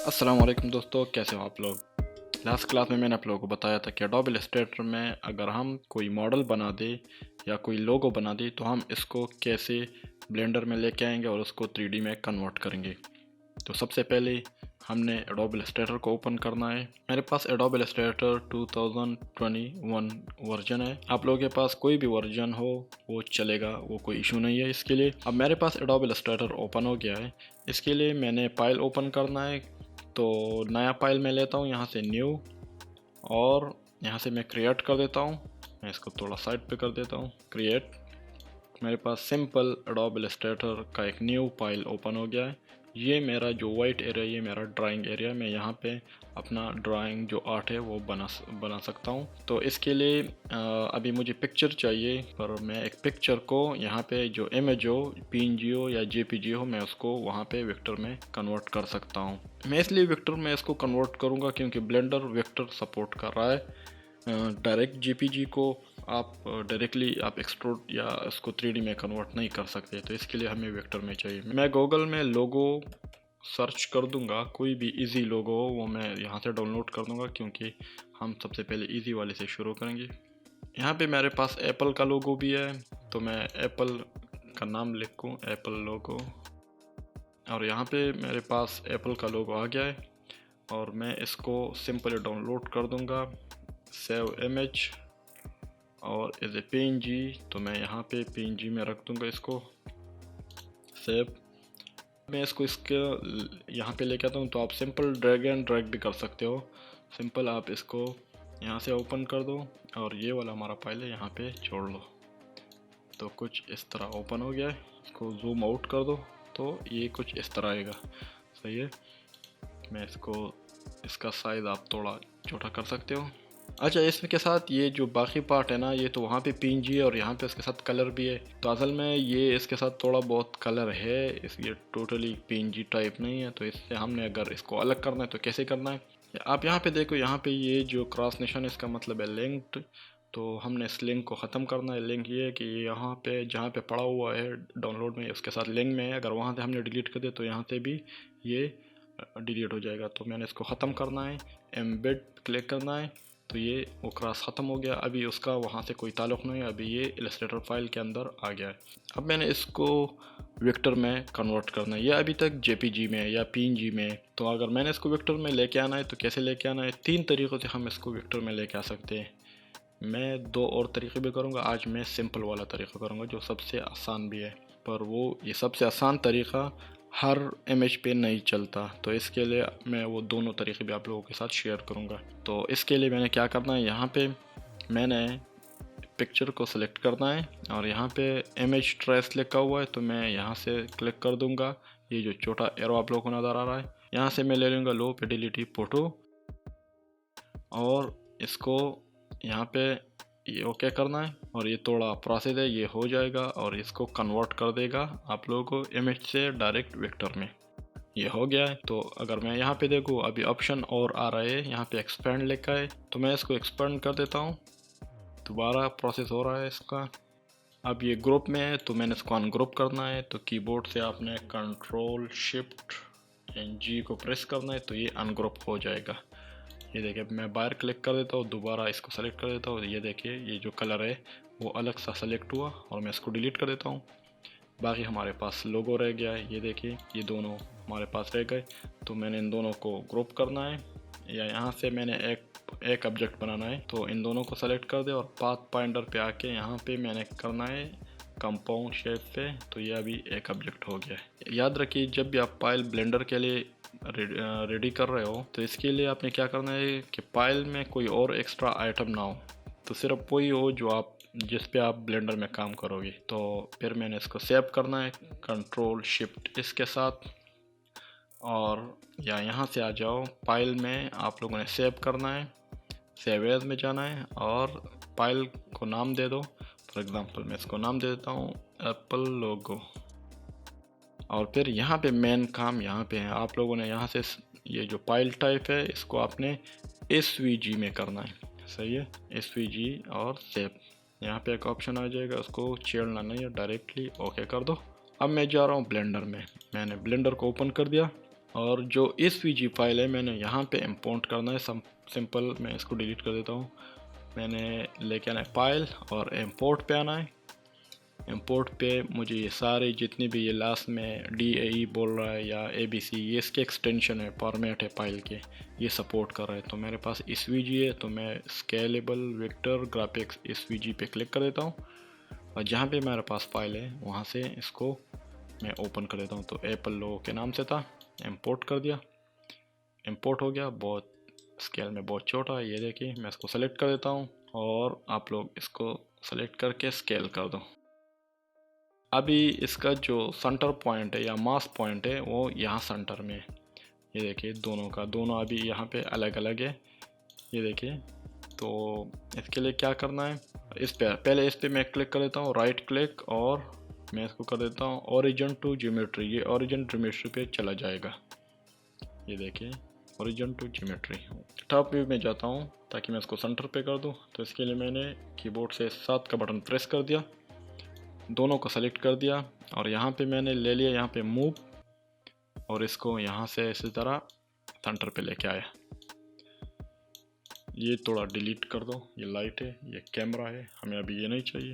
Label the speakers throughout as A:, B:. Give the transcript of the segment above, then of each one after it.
A: अस्सलाम वालेकुम दोस्तों, कैसे हो आप लोग। लास्ट क्लास में मैंने आप लोगों को बताया था कि एडोब इलस्ट्रेटर में अगर हम कोई मॉडल बना दे या कोई लोगो बना दे तो हम इसको कैसे ब्लेंडर में लेके आएंगे और उसको 3D में कन्वर्ट करेंगे। तो सबसे पहले हमने एडोब इलस्ट्रेटर को ओपन करना है। मेरे पास एडोब इलस्ट्रेटर 2021 वर्जन है। आप लोगों के पास कोई भी वर्जन हो वो चलेगा, वो कोई इशू नहीं है इसके लिए। अब मेरे पास एडोब इलस्ट्रेटर ओपन हो गया है। इसके लिए मैंने फाइल ओपन करना है, तो नया फाइल मैं लेता हूँ यहाँ से न्यू, और यहाँ से मैं क्रिएट कर देता हूँ। मैं इसको थोड़ा साइड पे कर देता हूँ। क्रिएट, मेरे पास सिंपल एडोब इलस्ट्रेटर का एक न्यू फाइल ओपन हो गया है। ये मेरा जो वाइट एरिया, ये मेरा ड्राइंग एरिया। मैं यहाँ पे अपना ड्राइंग जो आर्ट है वो बना सकता हूँ। तो इसके लिए अभी मुझे पिक्चर चाहिए, पर मैं एक पिक्चर को यहाँ पे जो इमेज हो, PNG हो या JPG हो, मैं उसको वहाँ पे वेक्टर में कन्वर्ट कर सकता हूँ। मैं इसलिए वेक्टर में इसको कन्वर्ट करूँगा क्योंकि ब्लेंडर वेक्टर सपोर्ट कर रहा है। डायरेक्ट JPG को आप डायरेक्टली आप एक्सट्रूड या इसको 3D में कन्वर्ट नहीं कर सकते, तो इसके लिए हमें वेक्टर में चाहिए। मैं गूगल में लोगो सर्च कर दूंगा, कोई भी इजी लोगो हो वो मैं यहाँ से डाउनलोड कर दूंगा, क्योंकि हम सबसे पहले इजी वाले से शुरू करेंगे। यहाँ पे मेरे पास एप्पल का लोगो भी है, तो मैं एप्पल का नाम लिखूँ, एप्पल लोगो, और यहाँ पे मेरे पास एप्पल का लोगो आ गया है। और मैं इसको सिंपली डाउनलोड कर दूंगा, सेव इमेज, और एज ए PNG, तो मैं यहाँ पे PNG में रख दूंगा इसको सेव। मैं इसको यहाँ पे लेके आता हूँ, तो आप सिंपल ड्रैग एंड ड्रैग भी कर सकते हो। सिंपल आप इसको यहाँ से ओपन कर दो और ये वाला हमारा फाइल है यहाँ पे छोड़ लो, तो कुछ इस तरह ओपन हो गया है। इसको जूम आउट कर दो तो ये कुछ इस तरह आएगा। सही है, मैं इसका साइज़ आप थोड़ा छोटा कर सकते हो। अच्छा, इसमें के साथ ये जो बाकी पार्ट है ना, ये तो वहाँ पे PNG है और यहाँ पे इसके साथ कलर भी है। तो असल में ये इसके साथ थोड़ा बहुत कलर है, ये टोटली PNG टाइप नहीं है। तो इससे हमने अगर इसको अलग करना है तो कैसे करना है, आप यहाँ पे देखो, यहाँ पे ये जो क्रॉस निशान है इसका मतलब है लिंक्ड। तो हमने इस लिंक को ख़त्म करना है। लिंक ये है कि यहाँ पे जहाँ पे पड़ा हुआ है डाउनलोड में, उसके साथ लिंक में है, अगर वहाँ से हमने डिलीट कर दिया तो यहाँ से भी ये डिलीट हो जाएगा। तो मैंने इसको ख़त्म करना है, एम्बेड क्लिक करना है, तो ये वो क्रॉस ख़त्म हो गया। अभी उसका वहाँ से कोई ताल्लुक़ नहीं है, अभी ये इलस्ट्रेटर फाइल के अंदर आ गया है। अब मैंने इसको वेक्टर में कन्वर्ट करना है। ये अभी तक JPG में या PNG में, तो अगर मैंने इसको वेक्टर में लेके आना है तो कैसे लेके आना है, 3 तरीक़ों से हम इसको वेक्टर में लेके आ सकते हैं। मैं 2 और तरीक़े भी करूँगा, आज मैं सिंपल वाला तरीक़ा करूँगा जो सबसे आसान भी है, पर वो ये सबसे आसान तरीक़ा हर इमेज पे नहीं चलता, तो इसके लिए मैं वो दोनों तरीके भी आप लोगों के साथ शेयर करूँगा। तो इसके लिए मैंने क्या करना है, यहाँ पे मैंने पिक्चर को सिलेक्ट करना है और यहाँ पे इमेज ट्रेस लिखा हुआ है, तो मैं यहाँ से क्लिक कर दूँगा। ये जो छोटा एरो आप लोगों को नज़र आ रहा है, यहाँ से मैं ले लूँगा लो फिडेलिटी फ़ोटो, और इसको यहाँ पे ये ओके करना है, और ये थोड़ा प्रोसेस है, ये हो जाएगा और इसको कन्वर्ट कर देगा आप लोगों को इमेज से डायरेक्ट वेक्टर में। ये हो गया है। तो अगर मैं यहाँ पे देखूँ, अभी ऑप्शन और आ रहा है, यहाँ पे एक्सपेंड लिखा है, तो मैं इसको एक्सपेंड कर देता हूँ। दोबारा प्रोसेस हो रहा है इसका। अब ये ग्रुप में है, तो मैंने इसको अनग्रुप करना है, तो कीबोर्ड से आपने कंट्रोल शिफ्ट G को प्रेस करना है, तो ये अनग्रुप हो जाएगा। ये देखिए, मैं बाहर क्लिक कर देता हूँ, दोबारा इसको सेलेक्ट कर देता हूँ, ये देखिए ये जो कलर है वो अलग सा सेलेक्ट हुआ, और मैं इसको डिलीट कर देता हूँ। बाकी हमारे पास लोगो रह गया है, ये देखिए ये दोनों हमारे पास रह गए। तो मैंने इन दोनों को ग्रुप करना है, या यहाँ से मैंने एक ऑब्जेक्ट बनाना है, तो इन दोनों को सेलेक्ट कर दे और पाथ पॉइंटर पे आके यहाँ पे मैंने करना है कंपाउंड शेप पे, तो ये अभी एक ऑब्जेक्ट हो गया है। याद रखिए, जब भी आप फाइल ब्लेंडर के लिए रेडी कर रहे हो, तो इसके लिए आपने क्या करना है कि फाइल में कोई और एक्स्ट्रा आइटम ना हो, तो सिर्फ वही हो जो जिस पे आप ब्लेंडर में काम करोगे। तो फिर मैंने इसको सेव करना है कंट्रोल शिफ्ट इसके साथ, और या यहाँ से आ जाओ, फाइल में आप लोगों ने सेव करना है, सेव एज में जाना है और फाइल को नाम दे दो। फॉर एग्जांपल मैं इसको नाम दे देता हूँ एप्पल लोगो, और फिर यहाँ पे मेन काम यहाँ पे है, आप लोगों ने यहाँ से ये जो फाइल टाइप है इसको आपने SVG में करना है। सही है, SVG और सेव, यहाँ पे एक ऑप्शन आ जाएगा, उसको छेड़ना नहीं है, डायरेक्टली ओके कर दो। अब मैं जा रहा हूँ ब्लेंडर में, मैंने ब्लेंडर को ओपन कर दिया और जो इस वीजी फाइल है मैंने यहाँ पे इंपोर्ट करना है। सिंपल मैं इसको डिलीट कर देता हूँ। मैंने लेके आना है फाइल और इंपोर्ट पे आना है। इंपोर्ट पे मुझे ये सारे जितने भी ये लास्ट में DAE बोल रहा है या ABC, ये इसके एक्सटेंशन है, फॉर्मेट है फाइल के, ये सपोर्ट कर रहा है। तो मेरे पास SVG है, तो मैं स्केलेबल वेक्टर ग्राफिक्स SVG पे क्लिक कर देता हूँ और जहाँ पे मेरे पास फाइल है वहाँ से इसको मैं ओपन कर देता हूँ। तो एप्पल लोगो के नाम से था, इंपोर्ट कर दिया, इंपोर्ट हो गया। बहुत स्केल में बहुत छोटा है, ये देखिए। मैं इसको सेलेक्ट कर देता हूँ और आप लोग इसको सेलेक्ट करके स्केल कर दो। अभी इसका जो सेंटर पॉइंट है या मास पॉइंट है वो यहाँ सेंटर में है। ये देखिए दोनों अभी यहाँ पे अलग अलग है, ये देखिए। तो इसके लिए क्या करना है, इस पे पहले इस पे मैं क्लिक कर देता हूँ, राइट क्लिक, और मैं इसको कर देता हूँ ओरिजिन टू ज्योमेट्री। ये ओरिजिन ज्योमेट्री पे चला जाएगा, ये देखिए, origin to geometry. Top view में जाता हूँ ताकि मैं इसको सेंटर पे कर दूँ। तो इसके लिए मैंने कीबोर्ड से 7 का बटन प्रेस कर दिया, दोनों को सेलेक्ट कर दिया और यहाँ पे मैंने ले लिया यहाँ पे मूव, और इसको यहाँ से इसी तरह सेंटर पे लेके आया। ये थोड़ा डिलीट कर दो, ये लाइट है, ये कैमरा है, हमें अभी ये नहीं चाहिए।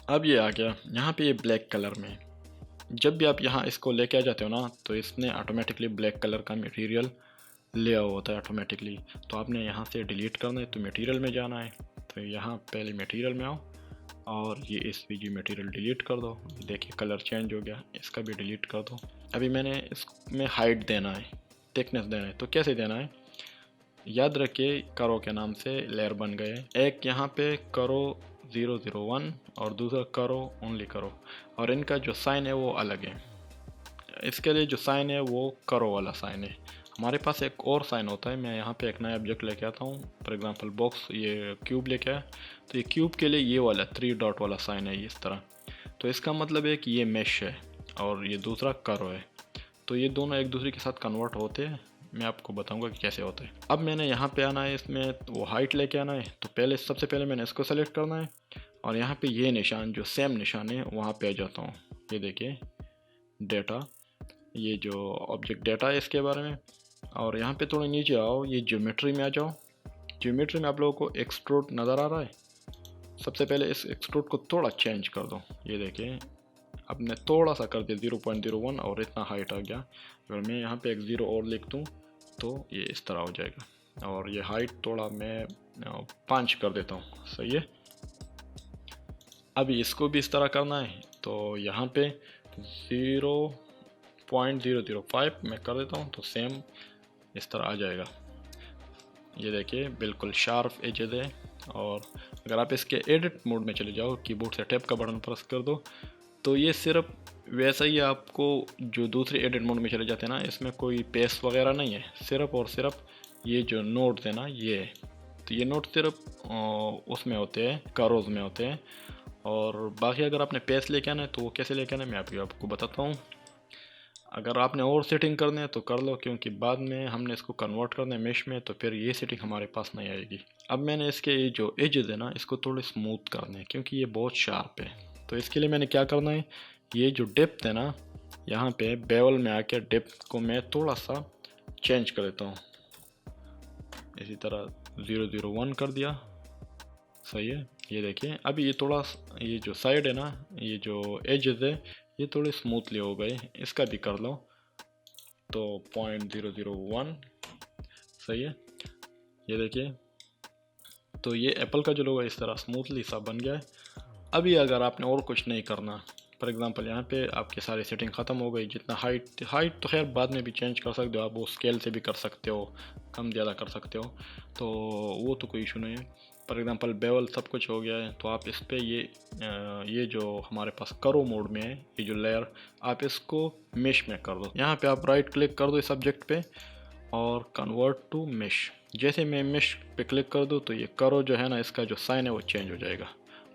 A: अब ये आ गया यहाँ पे, ये ब्लैक कलर में। जब भी आप यहाँ इसको लेके आ जाते हो ना, तो इसने ऑटोमेटिकली ब्लैक कलर का मटेरियल लिया होता है ऑटोमेटिकली। तो आपने यहाँ से डिलीट करना है, तो मटेरियल में जाना है। तो यहाँ पहले मटेरियल में आओ और ये SVG मटेरियल डिलीट कर दो। देखिए कलर चेंज हो गया, इसका भी डिलीट कर दो। अभी मैंने इसमें हाइट देना है, थिकनेस देना है। तो कैसे देना है, याद रखिए करो के नाम से लेयर बन गए। एक यहाँ पे करो 001 और दूसरा करो ओनली करो, और इनका जो साइन है वो अलग है। इसके लिए जो साइन है वो करो वाला साइन है। हमारे पास एक और साइन होता है। मैं यहाँ पे एक नया ऑब्जेक्ट लेके आता हूँ, फॉर एग्जांपल बॉक्स, ये क्यूब लेके आया। तो ये क्यूब के लिए ये वाला 3 डॉट वाला साइन है इस तरह। तो इसका मतलब है कि ये मेश है और ये दूसरा करो है। तो ये दोनों एक दूसरे के साथ कन्वर्ट होते हैं, मैं आपको बताऊंगा कि कैसे होता है। अब मैंने यहाँ पे आना है, इसमें वो हाइट लेके आना है। तो पहले सबसे पहले मैंने इसको सेलेक्ट करना है और यहाँ पे ये निशान जो सेम निशान है वहाँ पे आ जाता हूँ। ये देखिए डेटा, ये जो ऑब्जेक्ट डेटा है इसके बारे में। और यहाँ पे थोड़ा नीचे आओ, ये ज्योमेट्री में आ जाओ। ज्योमेट्री में आप लोगों को एक्सट्रूड नज़र आ रहा है। सबसे पहले इस एक्सट्रूड को थोड़ा चेंज कर दो। ये देखिए अब मैं थोड़ा सा कर दिया 0.01 और इतना हाइट आ गया। अगर मैं यहाँ पे एक 0 और लिख दूँ तो ये इस तरह हो जाएगा। और ये हाइट थोड़ा मैं 5 कर देता हूँ, सही है। अभी इसको भी इस तरह करना है। तो यहाँ पे 0.005 मैं कर देता हूँ, तो सेम इस तरह आ जाएगा। ये देखिए बिल्कुल शार्प एजेस है। और अगर आप इसके एडिट मोड में चले जाओ, कीबोर्ड से टैब का बटन प्रेस कर दो, तो ये सिर्फ वैसा ही आपको जो दूसरे एडिट मोड में चले जाते हैं ना, इसमें कोई पेस्ट वगैरह नहीं है, सिर्फ और सिर्फ ये जो नोट्स है ना ये। तो ये नोट सिर्फ उसमें होते हैं, करोज में होते हैं। और बाकी अगर आपने पेस्ट लेके आना है तो वो कैसे लेके आना है मैं आपको बताता हूँ। अगर आपने और सेटिंग करनी है तो कर लो, क्योंकि बाद में हमने इसको कन्वर्ट करना है मेश में, तो फिर ये सेटिंग हमारे पास नहीं आएगी। अब मैंने इसके ये जो एजेस है ना, इसको थोड़े स्मूथ करने हैं क्योंकि ये बहुत शार्प है। तो इसके लिए मैंने क्या करना है, ये जो डेप्थ है ना, यहाँ पे बेवल में आके डेप्थ को मैं थोड़ा सा चेंज कर देता हूँ। इसी तरह 001 कर दिया, सही है। ये देखिए अभी ये थोड़ा, ये जो साइड है ना, ये जो एजेस है ये थोड़े स्मूथली हो गए, इसका भी कर लो। तो 0.001 सही है। ये देखिए तो ये एप्पल का जो लोगो है इस तरह स्मूथली सा बन गया है। अभी अगर आपने और कुछ नहीं करना, फॉर एग्जांपल यहाँ पे आपकी सारी सेटिंग ख़त्म हो गई। जितना हाइट तो खैर बाद में भी चेंज कर सकते हो आप, वो स्केल से भी कर सकते हो, कम ज़्यादा कर सकते हो, तो वो तो कोई इशू नहीं है। फॉर एग्जांपल बेवल सब कुछ हो गया है, तो आप इस पर ये जो हमारे पास करो मोड में है, ये जो लेयर, आप इसको मेश में कर दो। यहाँ पे आप राइट क्लिक कर दो इस सब्जेक्ट पे और कन्वर्ट टू मेश। जैसे मैं मेश पे क्लिक कर दूँ तो ये करो जो है ना, इसका जो साइन है वो चेंज हो जाएगा।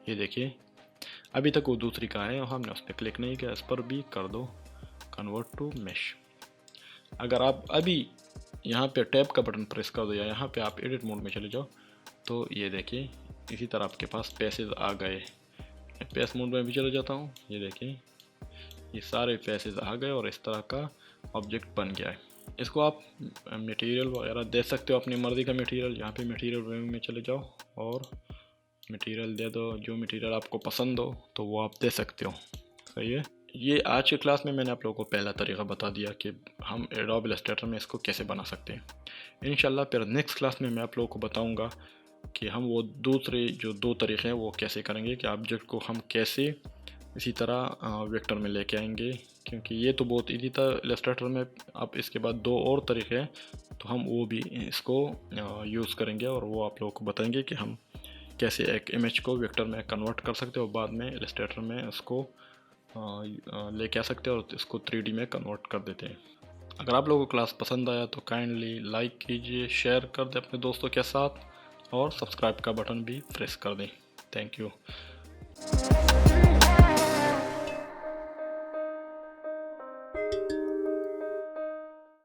A: ये देखिए अभी तक वो दूसरी का है और हमने उस पर क्लिक नहीं किया, इस पर भी कर दो कन्वर्ट टू मेश। अगर आप अभी यहाँ पे टैब का बटन प्रेस कर दो या यहाँ पे आप एडिट मोड में चले जाओ, तो ये देखिए इसी तरह आपके पास पैसेज आ गए। पेस मोड में भी चले जाता हूँ, ये देखिए ये सारे फेसेस आ गए और इस तरह का ऑब्जेक्ट बन गया है। इसको आप मटेरियल वगैरह दे सकते हो, अपनी मर्ज़ी का मटेरियल। यहाँ पे मटेरियल व्यू में चले जाओ और मटेरियल दे दो, जो मटेरियल आपको पसंद हो तो वो आप दे सकते हो। सही है। ये आज की क्लास में मैंने आप लोगों को पहला तरीका बता दिया कि हम एडोब इलस्ट्रेटर में इसको कैसे बना सकते हैं। इंशाल्लाह फिर नेक्स्ट क्लास में मैं आप लोगों को बताऊंगा कि हम वो दूसरे जो दो तरीके हैं वो कैसे करेंगे, कि ऑब्जेक्ट को हम कैसे इसी तरह वेक्टर में लेके आएंगे, क्योंकि ये तो बहुत ईजी था इलस्ट्रेटर में। अब इसके बाद दो और तरीके हैं, तो हम वो भी इसको यूज़ करेंगे और वो आप लोगों को बताएंगे कि हम कैसे एक इमेज को वेक्टर में कन्वर्ट कर सकते हो, बाद में इलस्ट्रेटर में उसको लेके आ सकते हैं और इसको 3D में कन्वर्ट कर देते हैं। अगर आप लोगों को क्लास पसंद आया तो काइंडली लाइक कीजिए, शेयर कर दें अपने दोस्तों के साथ और सब्सक्राइब का बटन भी प्रेस कर दें। Thank you.